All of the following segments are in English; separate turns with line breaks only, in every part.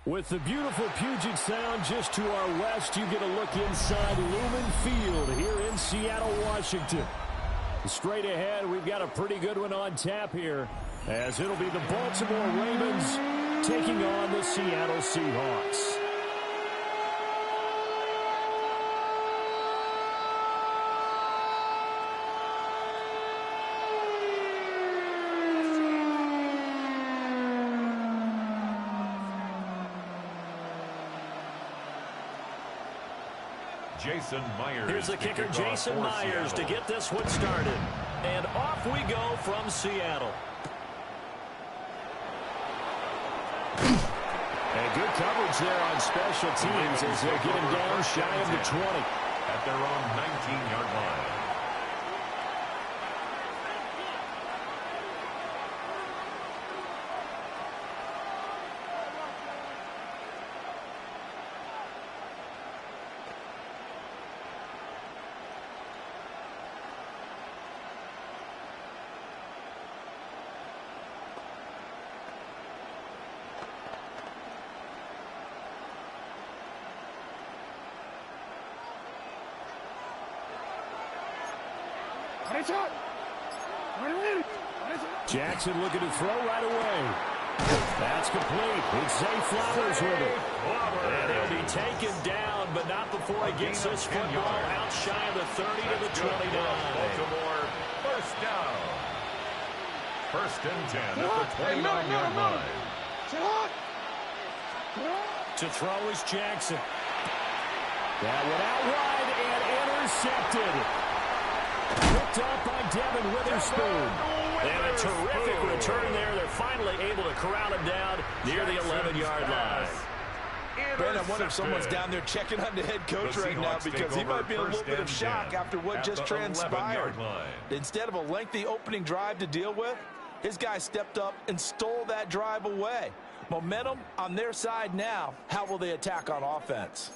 With the beautiful Puget Sound just to our west, you get a look inside Lumen Field here in Seattle, Washington. Straight ahead, we've got a pretty good one on tap here, as it'll be the Baltimore Ravens taking on the Seattle Seahawks.
Jason Myers.
Here's the kicker, Jason Myers, to get this one started. And off we go from Seattle. And good coverage there on special teams as they'll get him down shy of the 20.
At their own 19-yard line.
Jackson looking to throw right away. That's complete. It's Zay Flowers with it. And he'll be taken down, but not before he gets this football out shy of the 30 to the 29.
Baltimore, first down. First and 10 at the 29-yard line.
To throw is Jackson. That one out wide and intercepted. Picked off by Devin Witherspoon. And a terrific return there. They're finally able to corral him down near the 11-yard line.
Ben, I wonder if someone's down there checking on the head coach right now, because he might be in a little bit of shock after what just transpired. Instead of a lengthy opening drive to deal with, his guy stepped up and stole that drive away. Momentum on their side now. How will they attack on offense?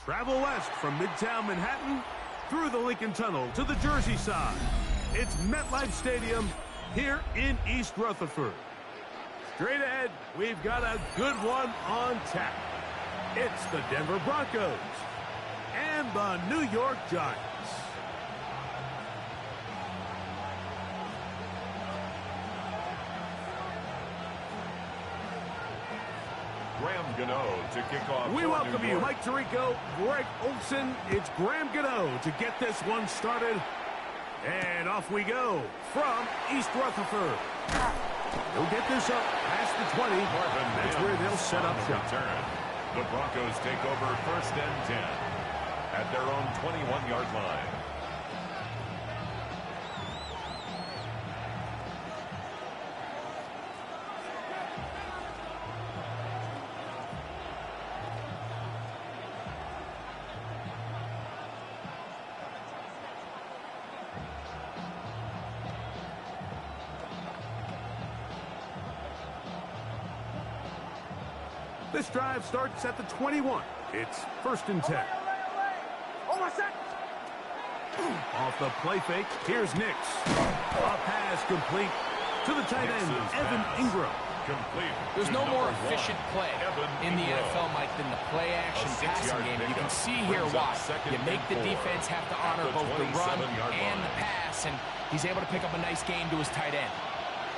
Travel west from Midtown Manhattan through the Lincoln Tunnel to the Jersey side. It's MetLife Stadium here in East Rutherford. Straight ahead, we've got a good one on tap. It's the Denver Broncos and the New York Giants.
Graham Gano to kick off.
We welcome you, Mike Tirico, Greg Olson. It's Graham Gano to get this one started. And off we go from East Rutherford. They'll get this up past the 20. That's where they'll set up shop.
The Broncos take over 1st and 10 at their own 21-yard line.
This drive starts at the 21. It's 1st and 10. Off the play fake, here's Nix. A pass complete to the tight end, Evan Ingram.
There's no more efficient play in the NFL, Mike, than the play-action passing game. You can see here why. You make the defense have to honor both the run and the pass, and he's able to pick up a nice gain to his tight end.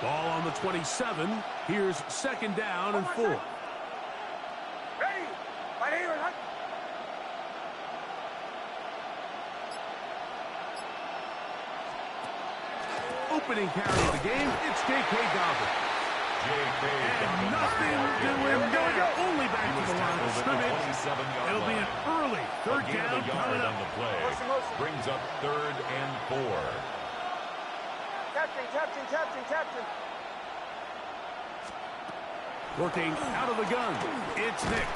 Ball on the 27. Here's 2nd down and 4. Opening carry of the game, it's J.K. Dobbins. And nothing doing there, only back to the line of scrimmage. It'll be an early 3rd down coming up.
On the play. Brings up 3rd and 4.
Captain.
Working out of the gun, it's Nix.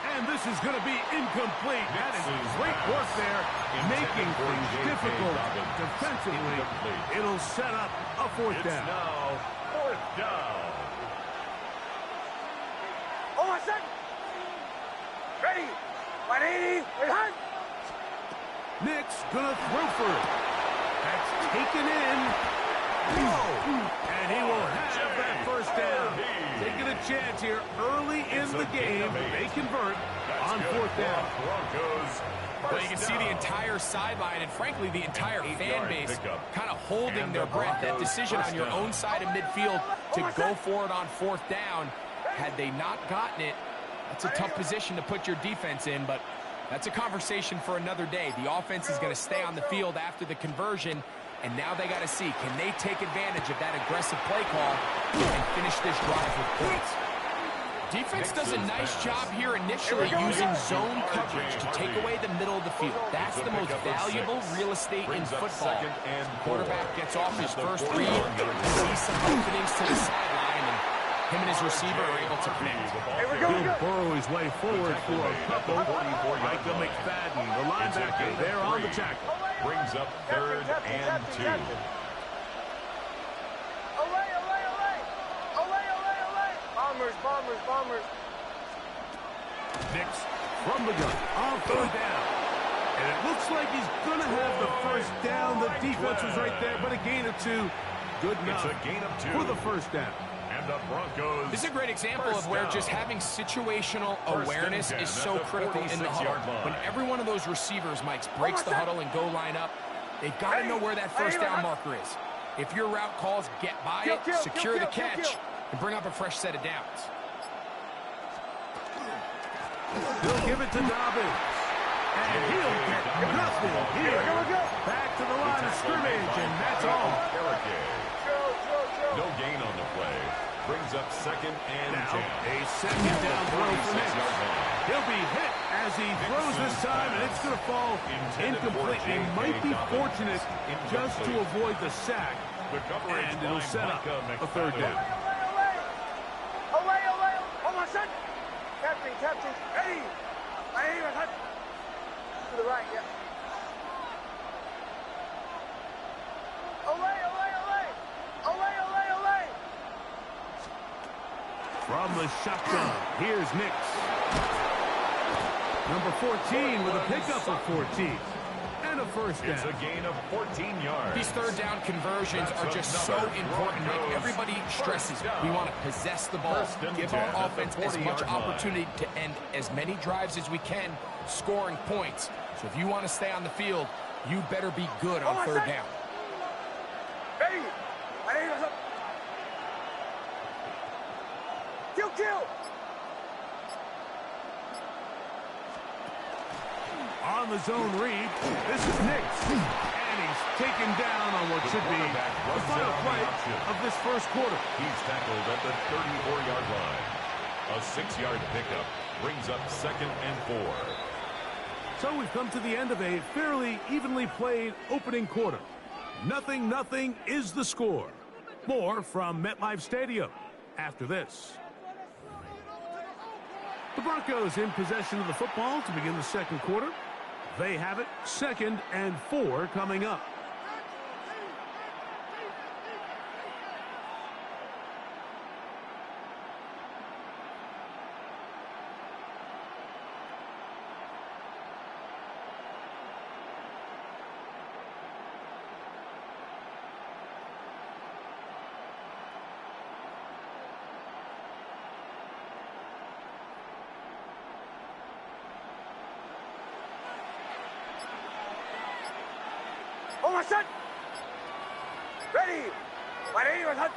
And this is going to be incomplete. That is great work there, making things difficult defensively. It'll set up a 4th down.
It's now 4th down.
Ready. 180.
Nix gonna throw for it. That's taken in. And he will have that 1st down. Taking a chance here early in the game. They convert on 4th down.
Well, you can see the entire sideline and, frankly, the entire fan base kind of holding their breath. That decision on your own side of midfield to go for it on 4th down, had they not gotten it, that's a tough position to put your defense in, but that's a conversation for another day. The offense is going to stay on the field after the conversion, and now they got to see, can they take advantage of that aggressive play call and finish this drive with points? Defense does a nice job here initially using zone coverage to take away the middle of the field. That's the most valuable real estate in football. Quarterback gets off his first read, sees some openings to the sideline, and him and his receiver are able to connect.
He'll burrow his way forward for a couple. Micah McFadden, the linebacker, there on the tackle.
Brings up 3rd and 2.
Bombers.
Nix from the gun on 3rd down. And it looks like he's going to have the 1st down. The defense was right there, but a gain of 2. Good enough
It's a gain of 2
for the 1st down.
And the Broncos.
This is a great example of where just having situational awareness is so critical in the huddle. When every one of those receivers, Mike, breaks the huddle and go line up, they've got to know where that 1st down marker is. If your route calls, get by it, secure the catch, and bring up a fresh set of downs.
He'll give it to Dobbins. And he'll get nothing here. Back to the line of scrimmage, and that's all.
No gain on the play. Brings up 2nd and 10.
A 2nd down throw for Nix. He'll be hit as he throws this time, and it's going to fall incomplete. He might be fortunate just to avoid the sack, and it'll set up a 3rd down.
Captain. Ready. To the right, yeah.
From the shotgun, here's Nix. Number 14 with a pickup of 14. And a first down.
It's a gain of 14 yards.
These third down conversions are just so important. Like everybody stresses, we want to possess the ball, give our offense as much opportunity to end as many drives as we can, scoring points. So if you want to stay on the field, you better be good on third down.
Ready? Kill.
On the zone read, this is Nix. And he's taken down on what should be the final play of this first quarter.
He's tackled at the 34-yard line. A 6-yard pickup brings up 2nd and 4.
So we've come to the end of a fairly evenly played opening quarter. 0-0 is the score. More from MetLife Stadium after this. The Broncos in possession of the football to begin the second quarter. They have it 2nd and 4 coming up.
Oh, my son! Ready! My name is Hunt.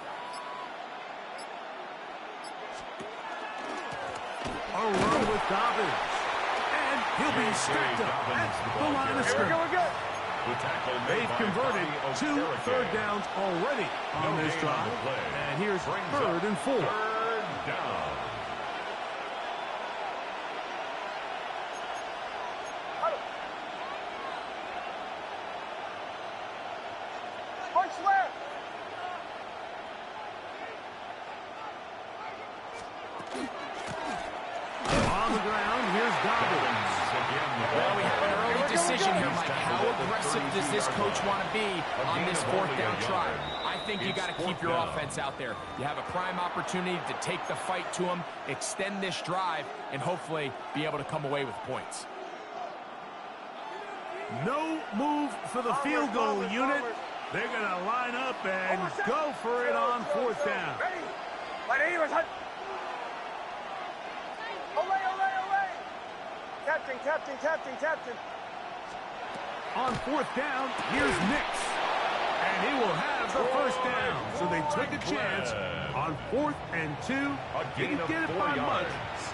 A run with Dobbins. And he'll be stacked up at the line of scrimmage.
We're good.
They've converted 2 third downs already on this drive. And here's 3rd and 4.
3rd down.
On the ground, here's Dobbins.
Well, we have an early decision here, Mike. How aggressive does this coach want to be on this 4th down try? I think you got to keep your offense out there. You have a prime opportunity to take the fight to them, extend this drive, and hopefully be able to come away with points.
No move for the field goal unit. They're going to line up and go for it on 4th down.
Ready? My name is Hunt. Olay! Captain.
On 4th down, here's Nix. And he will have the first down. So they took a chance on 4th and 2. Didn't get it by much,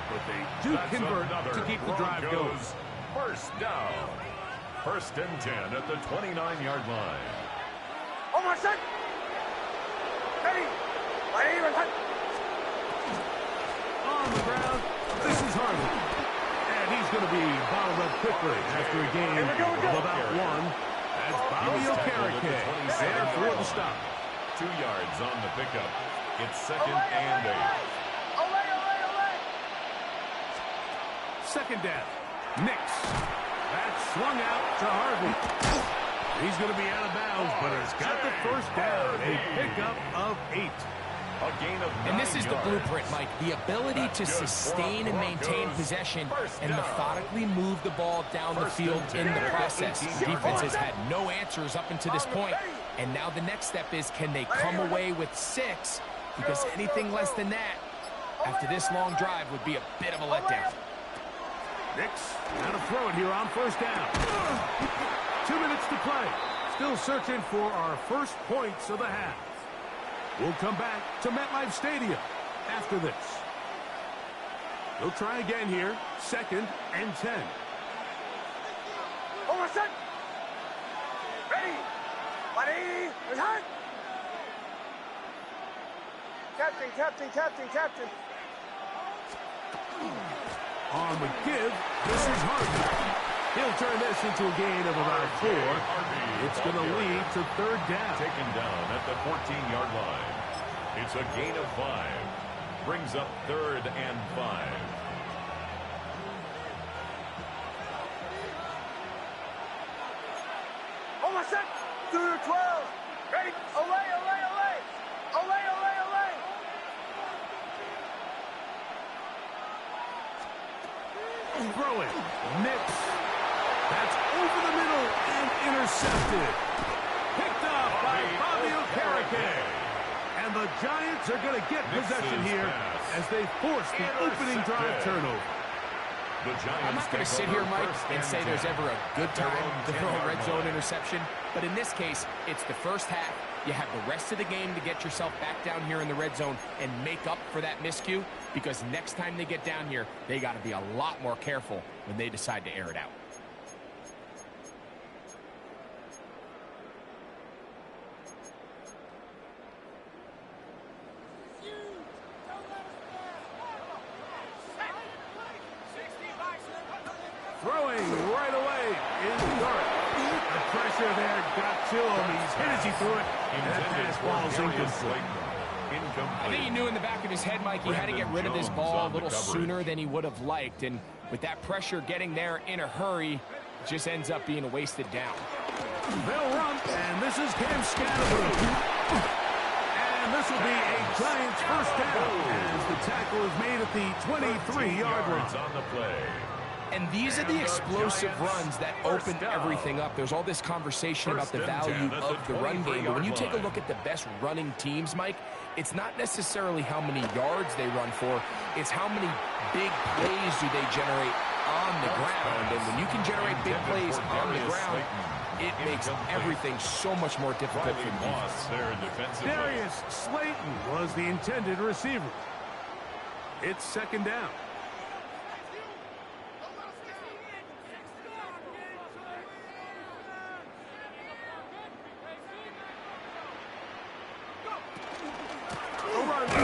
but they do convert to keep the drive going.
First down. 1st and 10 at the 29-yard line.
Oh, my son! Ready? My name is Hunt.
On the ground, this is Harvey. And he's going to be bottled up quickly after a game of about 1. That's Bobby Okereke there for the stop.
2 yards on the pickup. It's 2nd and 8.
Olay!
2nd down. Nix. That's swung out to Harvey. He's going to be out of bounds, but has got the first down. A pickup of 8.
A gain of 9
And this is the
yards.
blueprint, Mike. The ability to sustain and maintain possession and methodically move the ball down the field in the process. The defense has had no answers up until this point. And now the next step is, can they come away with 6? Because anything less than that, after this long drive, would be a bit of a letdown.
Nix, now to throw it here on 1st down. 2 minutes to play. Still searching for our first points of the half. We'll come back to MetLife Stadium after this. They'll try again here. 2nd and 10.
Oh, my son! Ready? My name is Hunt. Captain.
On the give, this is Harvey. He'll turn this into a gain of about 4. It's going to lead to 3rd down.
Taken down at the 14-yard line. It's a gain of 5. Brings up 3rd and 5.
Oh, my son! 2 to 12. Ready? Olay!
throwing. Nix. That's over the middle and intercepted. Picked up by Fabio Carrique. And the Giants are going to get possession here as they force the opening drive turnover.
I'm not going to sit here, Mike, and say there's ever a good time to throw a red zone interception. But in this case, it's the first half. You have the rest of the game to get yourself back down here in the red zone and make up for that miscue, because next time they get down here, they got to be a lot more careful when they decide to air it out.
Throwing right away is Dart. The pressure there got to him. He's hit as he threw it. And that pass ball's incomplete.
I think he knew in the back of his head, Mike, he had to get rid of this ball a little sooner than he would have liked. And with that pressure getting there in a hurry, it just ends up being a wasted down.
They'll run, and this is Cam Scatterboo. And this will be a Giants first down as the tackle is made at the 23-yard line.
On the play.
And these are the explosive runs that open everything up. There's all this conversation about the value of the run game. But when you take a look at the best running teams, Mike, it's not necessarily how many yards they run for. It's how many big plays do they generate on the ground. And when you can generate big plays on the ground, it makes everything so much more difficult for the defense.
Darius Slayton was the intended receiver. It's second down.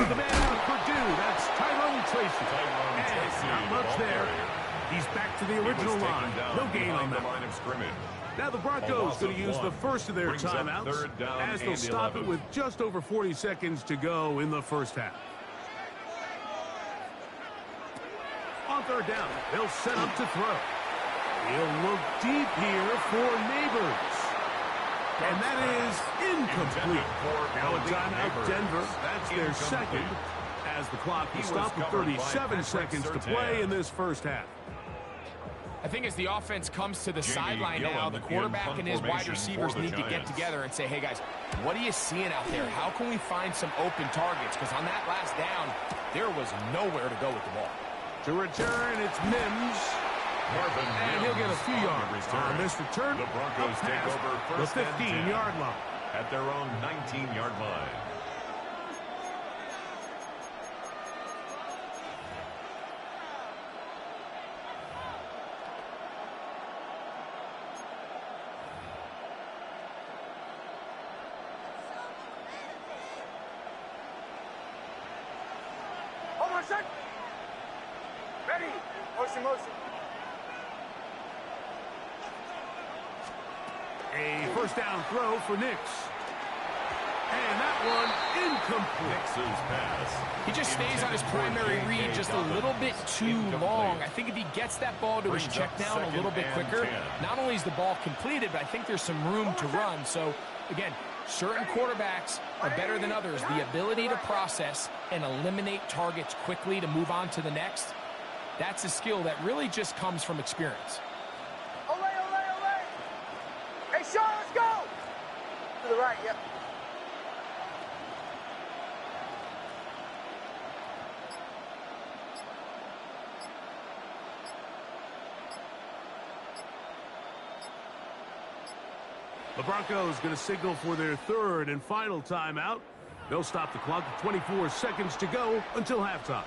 The man out of Purdue, that's Tyrone Tracy. Not much there. He's back to the original line. No gain on that. Now the Broncos going to use the first of their timeouts as they'll stop it with just over 40 seconds to go in the first half. On third down, they'll set up to throw. He'll look deep here for Neighbors. And that is incomplete. Now a timeout, Denver. That's their second, as the clock will stop with 37 seconds to play in this first half.
I think as the offense comes to the sideline now, the quarterback and his wide receivers need to get together and say, hey, guys, what are you seeing out there? How can we find some open targets? Because on that last down, there was nowhere to go with the ball.
To return, it's Mims. And he'll get a few yards on this return.
The Broncos take over first
the 15-yard line.
At their own 19-yard line.
Hold on, set. Ready. Motion, motion.
A first down throw for Nix. And that one incomplete.
Nix's pass.
He just stays on his primary read just a little bit too long. I think if he gets that ball to his check down a little bit quicker, not only is the ball completed, but I think there's some room to run. So, again, certain quarterbacks are better than others. The ability to process and eliminate targets quickly to move on to the next, that's a skill that really just comes from experience.
Hey, Sean, let's go! To the right, yep.
The Broncos going to signal for their third and final timeout. They'll stop the clock with 24 seconds to go until halftime.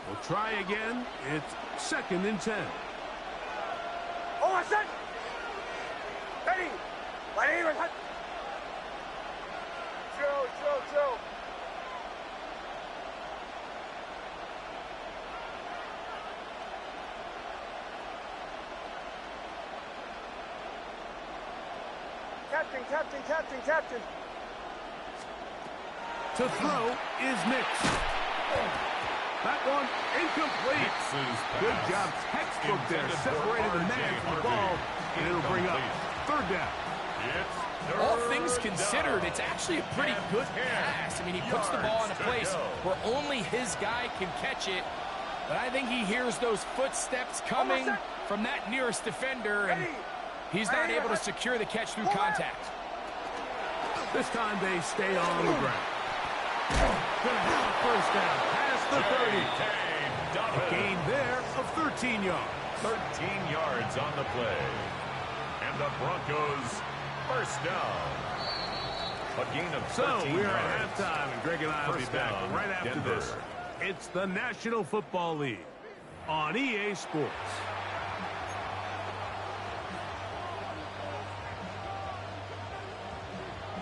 We'll try again. It's second and 10.
Hold on, set. Ready. Ready. Chill. Captain.
To throw is Nix. That one incomplete. Good job. Textbook there. Separated the man from the ball. And it'll bring up third down.
It's
all things considered, it's actually a pretty good pass. I mean, he puts the ball in a place where only his guy can catch it. But I think he hears those footsteps coming from that nearest defender, and he's not able to secure the catch through contact.
This time they stay on the ground. Gonna have a first down past the 30. A gain there of 13 yards.
13 yards on the play. And the Broncos first down. A gain of 13
So we're
yards.
at halftime, and Greg and I will be
First
back
down,
right after
Denver.
this. It's the National Football League on EA Sports.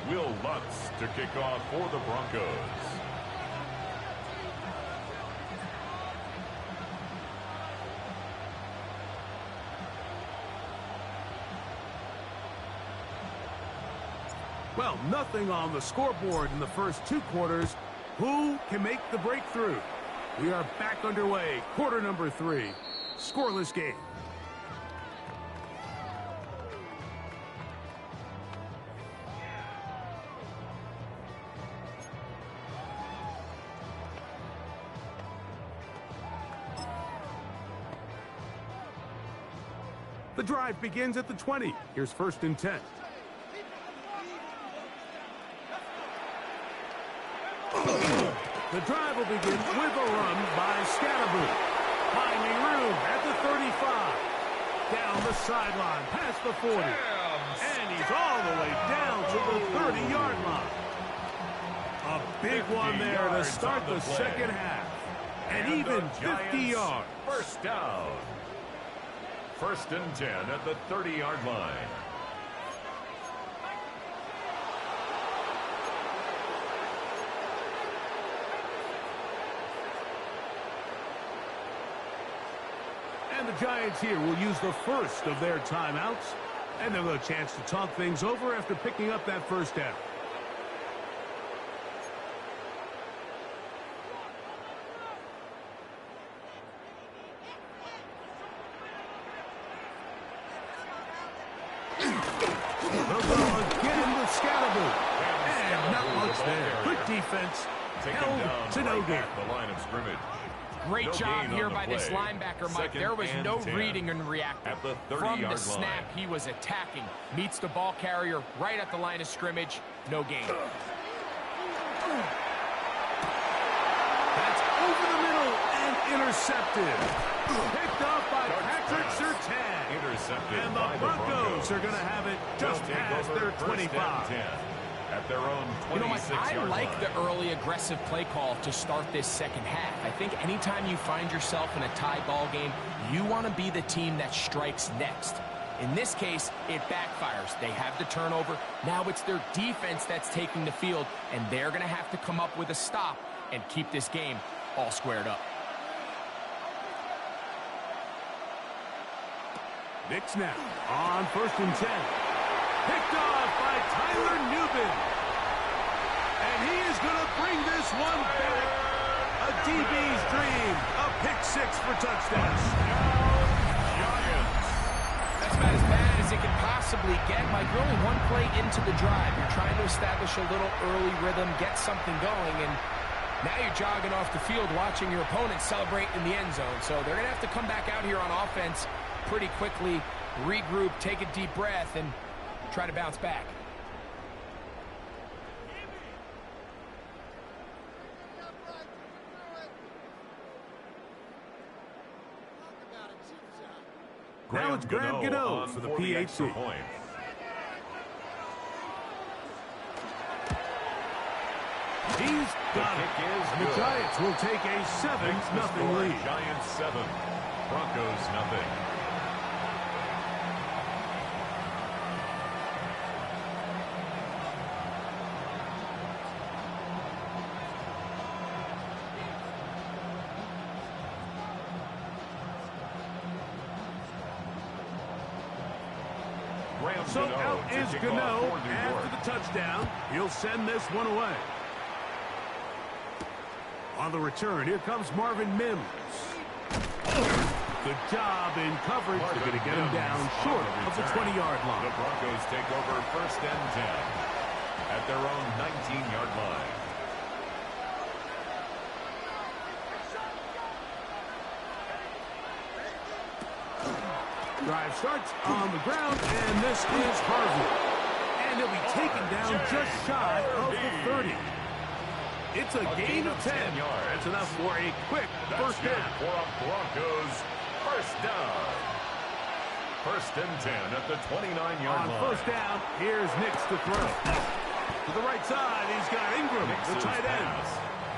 Will Lutz to kick off for the Broncos.
Well, nothing on the scoreboard in the first two quarters. Who can make the breakthrough? We are back underway. Quarter number 3. Scoreless game. The drive begins at the 20. Here's 1st and 10. The drive will begin with a run by Scatterboo. Finding room at the 35. Down the sideline, past the 40. And he's all the way down to the 30-yard line. A big one there to start the second half. And even 50 yards.
First down. 1st and 10 at the 30-yard line.
And the Giants here will use the first of their timeouts. And they'll have a chance to talk things over after picking up that first down. They'll go again with Scatterboo. And not much there. Good defense. Held to no gain.
The line of scrimmage.
Great
No
job
gain on
here
the
by this
play.
linebacker, Mike.
Second
There was
and
no
10.
reading and reacting.
At the
From the
30-yard
snap,
line.
he was attacking. Meets the ball carrier right at the line of scrimmage. No gain.
That's over the middle and intercepted. Picked off by Patrick Surtain.
Intercepted
And
by
the Broncos are going to have it just
They'll take
past
over
their
1st
25.
and 10 at their own 26-yard
You know, Mike, I like
line.
the early aggressive play call to start this second half. I think anytime you find yourself in a tie ball game, you want to be the team that strikes next. In this case, it backfires. They have the turnover. Now it's their defense that's taking the field, and they're going to have to come up with a stop and keep this game all squared up.
Knicks now on 1st and 10. Picked off by Tyler Newman. And he is going to bring this one back. A DB's dream. A pick 6 for touchdown.
Giants.
That's about as bad as it can possibly get. Mike, you're only one play into the drive. You're trying to establish a little early rhythm, get something going, and now you're jogging off the field watching your opponent celebrate in the end zone. So they're going to have to come back out here on offense pretty quickly, regroup, take a deep breath, and try to bounce back.
Now it's Graham Gano for the PHC.
Point.
He's got it. And the Giants will take a 7-0 lead.
Giants 7, Broncos nothing.
So out is Gano after the touchdown. He'll send this one away. On the return, here comes Marvin Mims. Good job in coverage. They're going to get him down short of the 20-yard line.
The Broncos take over 1st and 10 at their own 19-yard line.
Drive starts on the ground, and this is Harvey. And he'll be taken down just shy of the 30. It's a gain of 10 yards. That's enough for a quick first down.
For a Broncos first down. 1st and 10 at the 29-yard line.
On first down, here's Nix to throw. To the right side, he's got Ingram, the tight end.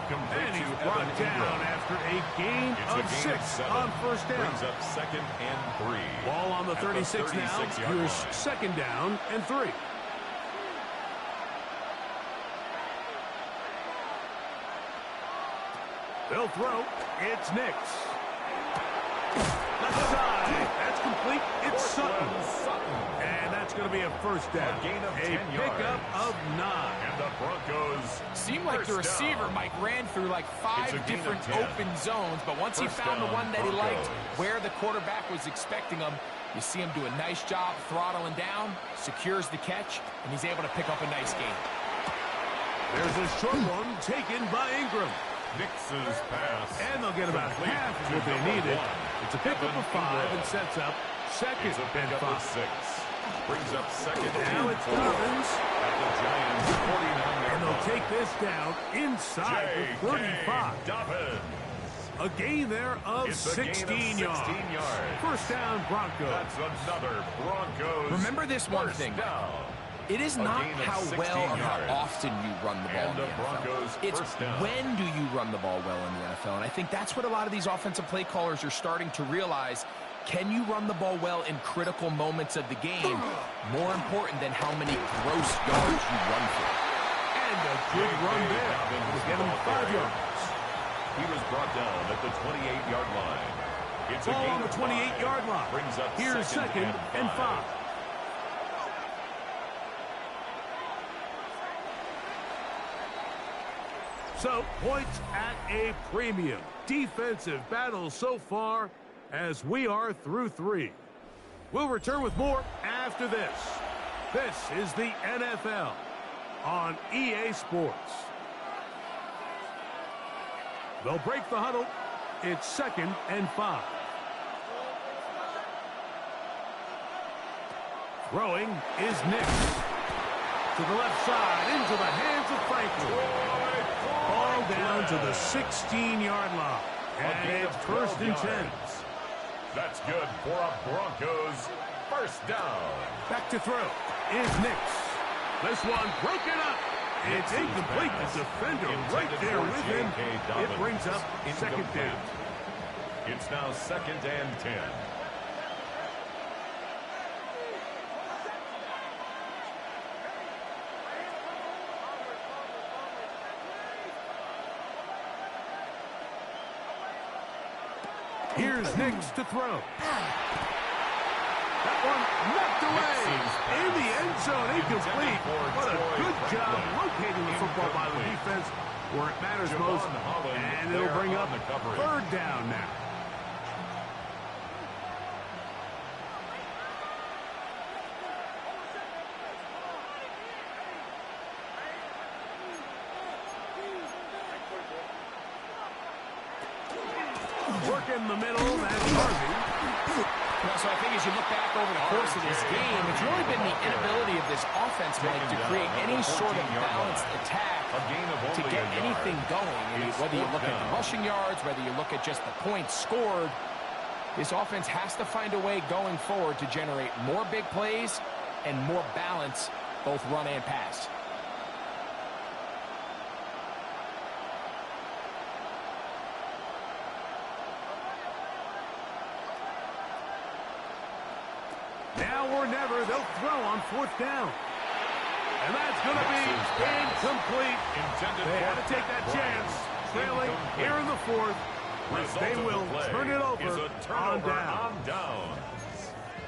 And he's brought down after a gain of 6 on first down.
Brings up 2nd and 3.
Ball on the 36 now. Here's 2nd down and 3. They'll throw. It's Nix. Left side. That's complete. It's Sutton. And that's going to be a first down.
A gain of 10 yards.
Pickup of 9.
And the Broncos
seemed like the receiver, Mike, ran through like 5 different open zones, but once he found the one that he liked, where the quarterback was expecting him, you see him do a nice job throttling down, secures the catch, and he's able to pick up a nice gain.
There's a short one taken by Ingram.
Nix's pass.
And they'll get about half of what they needed. It's a pickup of 5 and sets up 2nd and 5.
6. Brings up 2nd
now
and
it's
4
Dobbins.
at the Giants' 49-yard
And they'll take this down inside the 35.
Dobbins.
A gain there of
It's a
16
gain of 16 yards.
First down, Broncos.
That's another Broncos.
Remember this one thing.
Down.
It is not how well or how often you run the ball in the NFL. It's when do you run the ball well in the NFL. And I think that's what a lot of these offensive play callers are starting to realize. Can you run the ball well in critical moments of the game? More important than how many gross yards you run for.
And a good run there. We'll get him 5 yards.
He was brought down at the 28-yard line. It's a
ball
gain
on the 28-yard line.
Brings up
here's 2nd and 5. So, points at a premium. Defensive battle so far as we are through 3. We'll return with more after this. This is the NFL on EA Sports. They'll break the huddle. It's 2nd and 5. Throwing is Nix. To the left side, into the hands of Franklin. Ball down to the 16-yard line. And it's 1st and 10.
That's good for a Broncos first down.
Back to throw is Nix. This one broken up. It's incomplete. The defender right there with him. It brings up 2nd down.
It's now 2nd and 10.
Here's Nix to throw. That one knocked away. In the end zone, incomplete. What a good job locating the football by the defense where it matters most. And it'll bring up 3rd down now. Work in the middle, that's Harvey.
So I think as you look back over the course of this game, it's really been the inability of this offense, Mike, to create any sort of balanced attack to get anything going. I mean, whether you look at the rushing yards, whether you look at just the points scored, this offense has to find a way going forward to generate more big plays and more balance, both run and pass.
Now or never, they'll throw on 4th down. And that's going to be incomplete. They had to take that chance. Trailing here in the 4th. They will turn it over on down.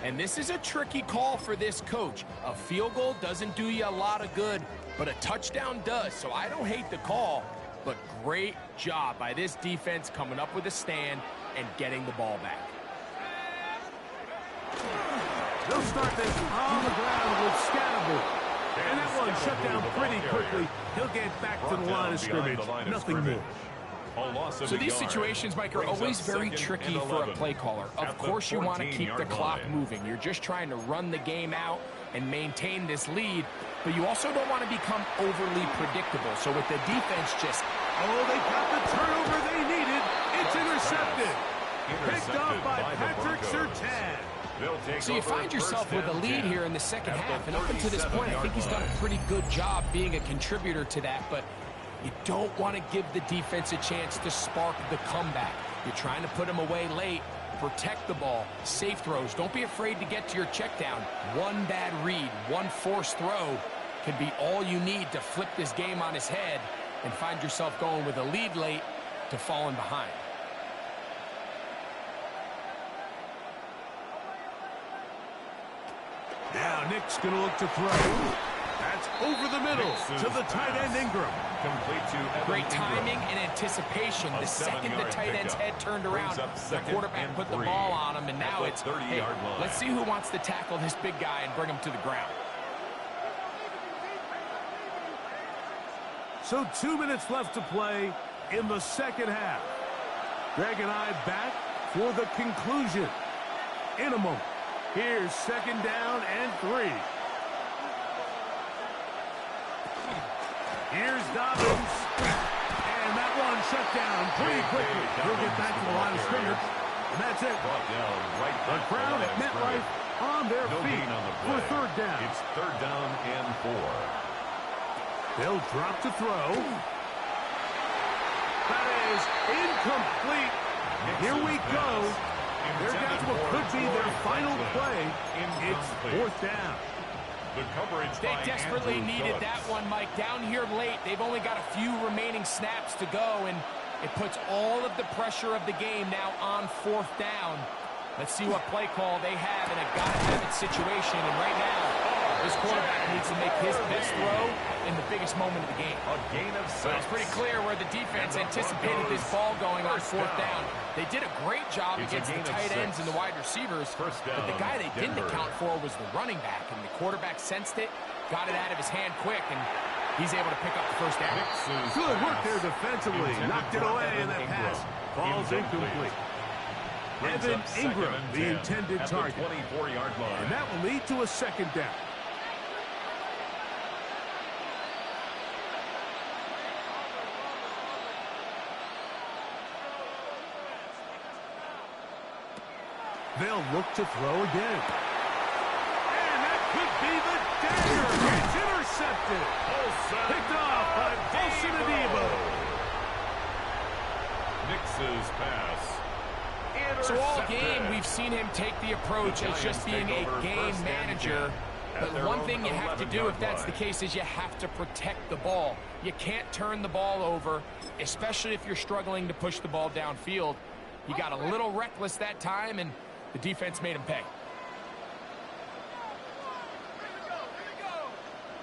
And this is a tricky call for this coach. A field goal doesn't do you a lot of good, but a touchdown does. So I don't hate the call, but great job by this defense coming up with a stand and getting the ball back.
They'll start this on the ground with Scatterbury. And that one shut down pretty quickly. He'll get back to the line of scrimmage. Nothing more.
So these situations, Mike, are always very tricky for a play caller. Of course you want to keep the clock moving. You're just trying to run the game out and maintain this lead, but you also don't want to become overly predictable. So with the defense just...
Oh, they got the turnover they needed. It's intercepted. Picked off by Patrick Surtain.
So you find yourself with a lead here in the second half, and up until this point, I think he's done a pretty good job being a contributor to that, but you don't want to give the defense a chance to spark the comeback. You're trying to put him away late, protect the ball, safe throws. Don't be afraid to get to your check down. One bad read, one forced throw can be all you need to flip this game on his head and find yourself going with a lead late to falling behind.
Now Nick's going to look to throw. That's over the middle to the tight end Ingram.
Great timing and anticipation. The second the tight end's head turned around, the quarterback put the ball on him, and now it's, hey, let's see who wants to tackle this big guy and bring him to the ground.
So 2 minutes left to play in the second half. Greg and I back for the conclusion in a moment. Here's second down and 3. Here's Dobbins. And that one shut down pretty quickly. He'll get back to the line of scrimmage. And that's it. The crowd at MetLife on their feet for third down.
It's third down and 4.
They'll drop to throw. That is incomplete. Here we go. They're down to what could be their final play. It's fourth down.
The coverage
they desperately needed that one, Mike. Down here late, they've only got a few remaining snaps to go, and it puts all of the pressure of the game now on fourth down. Let's see what play call they have in a gotta-have-it situation, and right now, this quarterback needs to make his best throw in the biggest moment of the game.
A gain of 6.
So it's pretty clear where the defense anticipated this ball going on fourth down. They did a great job against the tight ends and the wide receivers, but the guy they didn't account for was the running back, and the quarterback sensed it, got it out of his hand quick, and he's able to pick up the first down.
Good work there defensively. Knocked it away, and that pass falls incomplete. Evan Ingram, the intended target. And that will lead to a second down. They'll look to throw again. And that could be the dagger. It's intercepted. Picked off by Paulson Adebo.
Nix's pass.
So all game, we've seen him take the approach as just being a game manager. But one thing you have to do if that's the case is you have to protect the ball. You can't turn the ball over, especially if you're struggling to push the ball downfield. He got a little reckless that time, and the defense made him pay.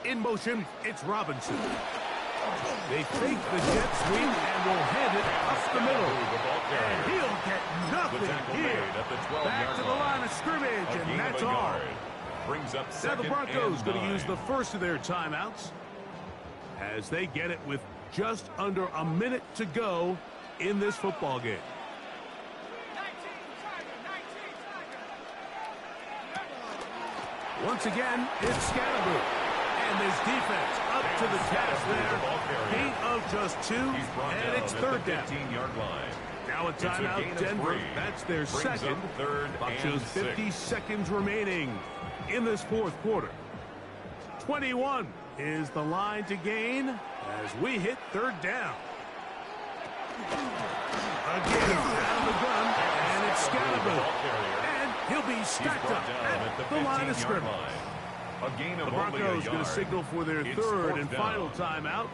In motion, it's Robinson. They fake the jet sweep and will hand it up the middle. And he'll get nothing here. Back to the line of scrimmage, and that's all. Now the Broncos going to use the first of their timeouts as they get it with just under a minute to go in this football game. Once again, it's Scatterbury. And this defense up to the task there. Gain of just 2, and it's third down. Now a timeout, Denver. That's their second. Clock shows 50 seconds remaining in this fourth quarter. 21 is the line to gain as we hit third down. Again, out of the gun, and it's Scatterbury. He'll be stacked up at the line of scrimmage. The Broncos going to signal for their third and final timeout.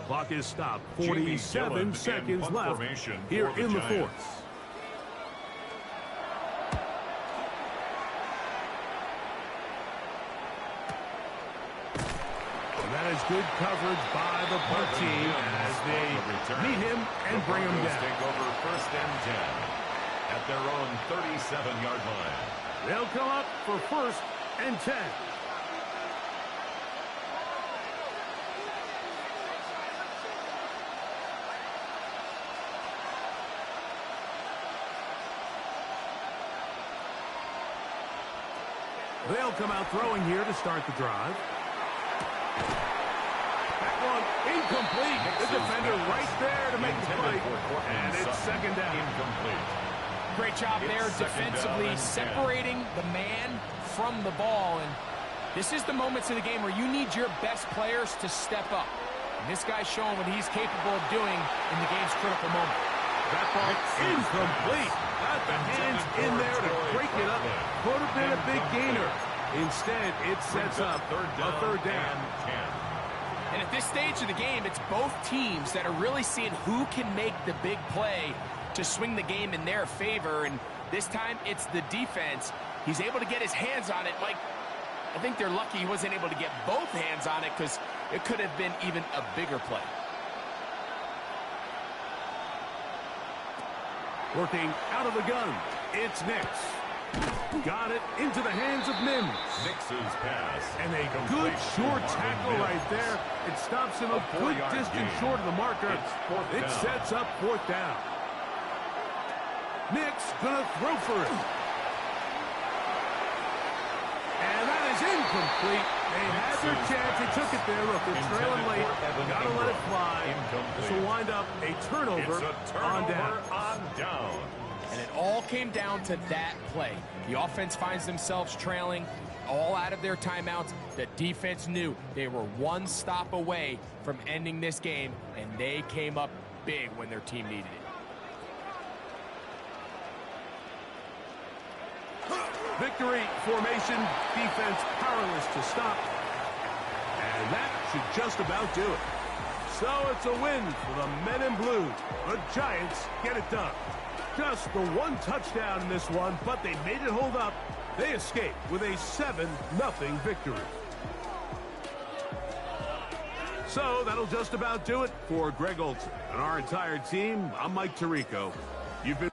Clock is stopped. 47 seconds left here in the fourth. And that is good coverage by the punt team as they meet him and bring him down.
Take over first and 10. At their own 37-yard line.
They'll come up for 1st and 10. They'll come out throwing here to start the drive. That one incomplete. The defender right there to make the play. And it's 2nd down.
Incomplete.
Great job there defensively, separating the man from the ball. And this is the moments of the game where you need your best players to step up. And this guy's showing what he's capable of doing in the game's critical moment.
That ball incomplete. Got the hands in there to break it up. Could have been a big gainer. Instead, it sets up a 3rd down.
And at this stage of the game, it's both teams that are really seeing who can make the big play to swing the game in their favor. And this time, it's the defense. He's able to get his hands on it. Mike, I think they're lucky he wasn't able to get both hands on it because it could have been even a bigger play.
Working out of the gun, it's Nix. Got it into the hands of Mims.
Nix's pass.
And a good short tackle right there. It stops him a good distance short of the marker. It sets up 4th down. Nix gonna throw for it. And that is incomplete. They had their chance. They took it there. Look, they're trailing late. Gotta let it fly. This will wind up a turnover on down.
And it all came down to that play. The offense finds themselves trailing, all out of their timeouts. The defense knew they were one stop away from ending this game, and they came up big when their team needed it.
Victory formation, defense powerless to stop. And that should just about do it. So it's a win for the Men in Blue. The Giants get it done. Just the one touchdown in this one, but they made it hold up. They escaped with a 7-0 victory. So that'll just about do it for Greg Olson and our entire team. I'm Mike Tirico. You've been